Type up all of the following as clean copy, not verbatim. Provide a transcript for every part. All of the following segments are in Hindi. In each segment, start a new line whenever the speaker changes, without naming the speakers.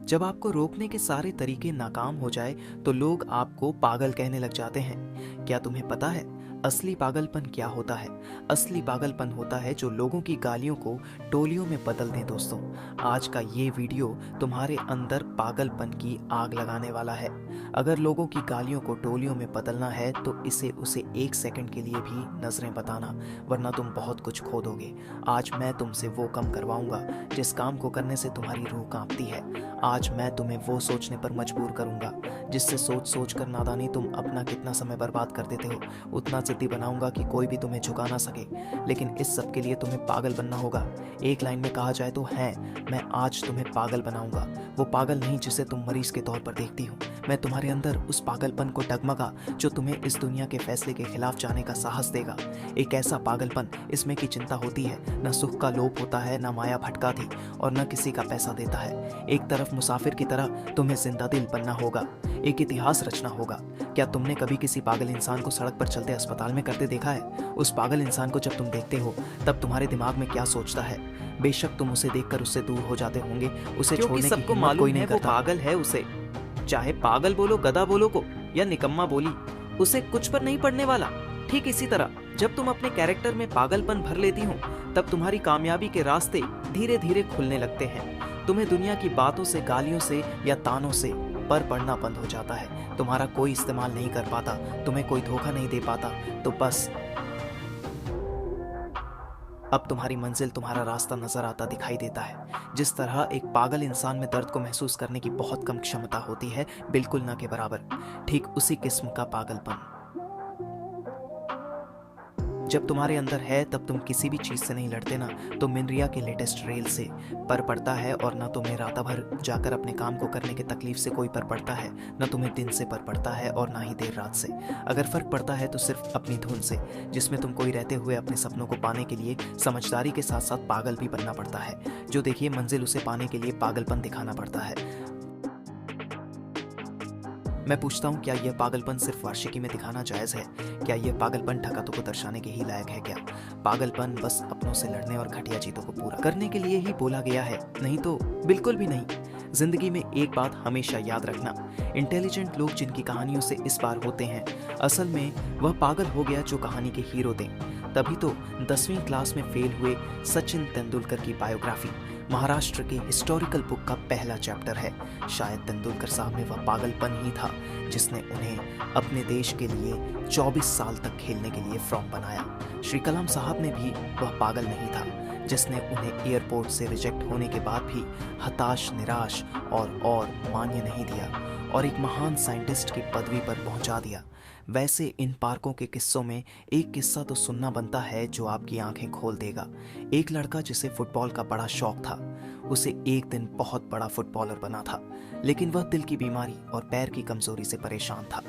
जब आपको रोकने के सारे तरीके नाकाम हो जाए तो लोग आपको पागल कहने लग जाते हैं। क्या तुम्हें पता है असली पागलपन क्या होता है? असली पागलपन होता है जो लोगों की गालियों को टोलियों में बदल दें। दोस्तों, आज का ये वीडियो तुम्हारे अंदर पागलपन की आग लगाने वाला है। अगर लोगों की गालियों को टोलियों में बदलना है तो इसे उसे एक सेकंड के लिए भी नजरें बताना, वरना तुम बहुत कुछ खो दोगे। आज मैं तुमसे वो काम करवाऊंगा जिस काम को करने से तुम्हारी रूह कांपती है। आज मैं तुम्हें वो सोचने पर मजबूर करूंगा जिससे सोच सोच कर नादानी तुम अपना कितना समय बर्बाद कर देते हो। उतना जिद्दी बनाऊंगा कि कोई भी तुम्हें झुका ना सके। लेकिन इस सब के लिए तुम्हें पागल बनना होगा। एक लाइन में कहा जाए तो है, मैं आज तुम्हें पागल बनाऊंगा। वो पागल नहीं जिसे तुम मरीज के तौर पर देखती हो। मैं तुम्हारे अंदर उस पागलपन को डगमगा जो तुम्हें इस दुनिया के फैसले के खिलाफ जाने का साहस देगा। एक ऐसा पागलपन इसमें की चिंता होती है, न सुख का लोभ होता है, न माया भटकाती और न किसी का पैसा देता है। एक तरफ मुसाफिर की तरह तुम्हें जिंदा दिल बनना होगा, एक इतिहास रचना होगा। क्या तुमने कभी किसी पागल इंसान को सड़क पर चलते अस्पताल में करते देखा है? उस पागल इंसान को जब तुम देखते हो तब तुम्हारे दिमाग में क्या सोचता है? बेशक तुम उसे देखकर उससे दूर हो जाते होंगे, उसे छोड़ने की
सबको
हिम्मत
मालूम
कोई
है
नहीं
वो
करता।
पागल है। उसे चाहे पागल बोलो, गधा बोलो को या निकम्मा बोली, उसे कुछ पर नहीं पड़ने वाला। ठीक इसी तरह जब तुम अपने कैरेक्टर में पागलपन भर लेती हो तब तुम्हारी कामयाबी के रास्ते धीरे धीरे खुलने लगते हैं। तुम्हें दुनिया की बातों से, गालियों से या तानों से पर पड़ना बंद हो जाता है। तुम्हारा कोई इस्तेमाल नहीं कर पाता, तुम्हें कोई धोखा नहीं दे पाता, तो बस अब तुम्हारी मंजिल, तुम्हारा रास्ता नजर आता दिखाई देता है। जिस तरह एक पागल इंसान में दर्द को महसूस करने की बहुत कम क्षमता होती है, बिल्कुल न के बराबर, ठीक उसी किस्म का पागलपन जब तुम्हारे अंदर है तब तुम किसी भी चीज से नहीं लड़ते ना तो मिनरिया के लेटेस्ट रेल से पर पड़ता है, और ना तुम्हें रात भर जाकर अपने काम को करने के तकलीफ से कोई पर पड़ता है, ना तुम्हें दिन से पर पड़ता है और ना ही देर रात से। अगर फर्क पड़ता है तो सिर्फ अपनी धुन से, जिसमें तुम कोई रहते हुए अपने सपनों को पाने के लिए समझदारी के साथ साथ पागल भी बनना पड़ता है। जो देखिए मंजिल, उसे पाने के लिए पागलपन दिखाना पड़ता है। मैं पूछता हूँ, क्या यह पागलपन सिर्फ वार्षिकी में दिखाना जायज है? क्या यह पागलपन ठकातों को दर्शाने के ही लायक है? क्या पागलपन बस अपनों से लड़ने और घटिया चीजों को पूरा करने के लिए ही बोला गया है? नहीं तो बिल्कुल भी नहीं। जिंदगी में एक बात हमेशा याद रखना, इंटेलिजेंट लोग जिनकी कहानियों से इस बार होते हैं, असल में वह पागल हो गया जो कहानी के हीरो थे। तभी तो 10वीं क्लास में फेल हुए सचिन तेंदुलकर की बायोग्राफी महाराष्ट्र के हिस्टोरिकल बुक का पहला चैप्टर है। शायद तेंदुलकर साहब में वह पागलपन ही था जिसने उन्हें अपने देश के लिए 24 साल तक खेलने के लिए फ्रॉम बनाया। श्री कलाम साहब ने भी वह पागल नहीं था जिसने उन्हें एयरपोर्ट से रिजेक्ट होने के बाद भी हताश, निराश और मान्य नहीं दिया और एक महान साइंटिस्ट की पदवी पर पहुंचा दिया। वैसे इन पार्कों के किस्सों में एक किस्सा तो सुनना बनता है जो आपकी आंखें खोल देगा। एक लड़का जिसे फुटबॉल का बड़ा शौक था, उसे एक दिन बहुत बड़ा फुटबॉलर बना था, लेकिन वह दिल की बीमारी और पैर की कमजोरी से परेशान था।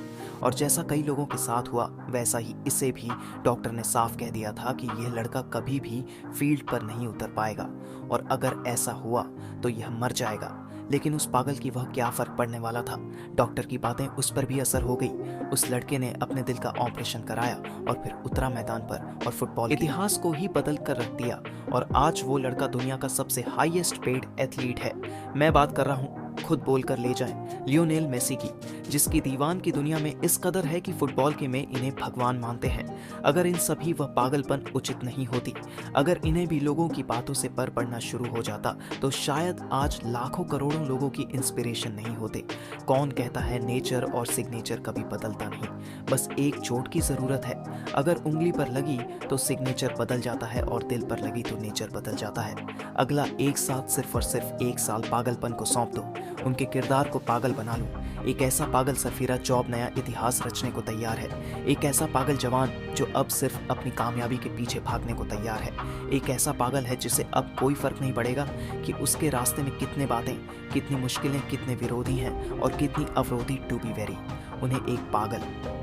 और जैसा कई लोगों के साथ हुआ वैसा ही इसे भी डॉक्टर ने साफ कह दिया था कि यह लड़का कभी भी फील्ड पर नहीं उतर पाएगा और अगर ऐसा हुआ तो यह मर जाएगा। लेकिन उस पागल की वह क्या फर्क पड़ने वाला था? डॉक्टर की बातें उस पर भी असर हो गई। उस लड़के ने अपने दिल का ऑपरेशन कराया और फिर उतरा मैदान पर और फुटबॉल इतिहास को ही बदल कर रख दिया। और आज वो लड़का दुनिया का सबसे हाईएस्ट पेड एथलीट है। मैं बात कर रहा हूँ, खुद बोल कर ले जाएं, लियोनेल मेसी की, जिसकी दीवान की दुनिया में इस कदर है कि फुटबॉल के में इन्हें भगवान मानते हैं। अगर इन सभी वह पागलपन उचित नहीं होती, अगर इन्हें भी लोगों की बातों से पर पड़ना शुरू हो जाता तो शायद आज लाखों करोड़ों लोगों की इंस्पिरेशन नहीं होते। कौन कहता है नेचर और सिग्नेचर कभी बदलता नहीं, बस एक चोट की जरूरत है। अगर उंगली पर लगी तो सिग्नेचर बदल जाता है और दिल पर लगी तो नेचर बदल जाता है। अगला एक साथ सिर्फ और सिर्फ 1 साल पागलपन को सौंप दो, उनके किरदार को पागल बना लो। एक ऐसा पागल सफीरा जो अब नया इतिहास रचने को तैयार है। एक ऐसा पागल जवान जो अब सिर्फ अपनी कामयाबी के पीछे भागने को तैयार है। एक ऐसा पागल है जिसे अब कोई फर्क नहीं पड़ेगा कि उसके रास्ते में कितने बातें, कितनी मुश्किलें, कितने विरोधी हैं और कितनी अवरोधी। टू बी वेरी, उन्हें एक पागल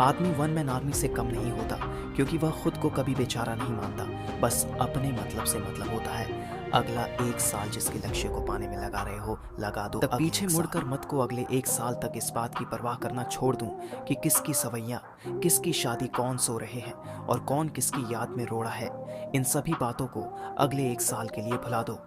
आदमी वन मैन आर्मी से कम नहीं होता, क्योंकि वह खुद को कभी बेचारा नहीं मानता, बस अपने मतलब से मतलब होता है। अगला 1 साल जिसके लक्ष्य को पाने में लगा रहे हो, लगा दो। तब पीछे मुड़कर मत को अगले 1 साल तक इस बात की परवाह करना छोड़ दूं कि किसकी सवैया, किसकी शादी कौन सो रहे हैं और कौन किसकी याद में रोड़ा है। इन सभी बातों को अगले 1 साल के लिए भुला दो।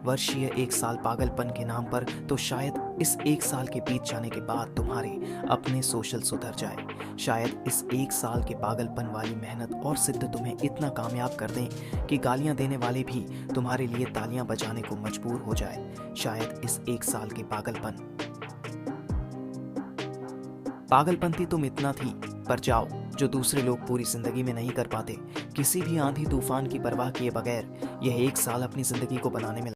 वर्षीय 1 साल पागलपन के नाम पर, तो शायद इस 1 साल के बीत जाने के बाद तुम्हारे अपने सोशल सुधर जाए। शायद इस 1 साल के पागलपन वाली मेहनत और सिद्ध तुम्हें इतना कामयाब कर दें कि गालियां देने वाले भी तुम्हारे लिए तालियां बजाने को मजबूर हो जाए। शायद इस 1 साल के पागलपंती तुम इतना थी, पर जाओ, जो दूसरे लोग पूरी जिंदगी में नहीं कर पाते। किसी भी आंधी तूफान की परवाह किए बगैर यह 1 साल अपनी जिंदगी को बनाने में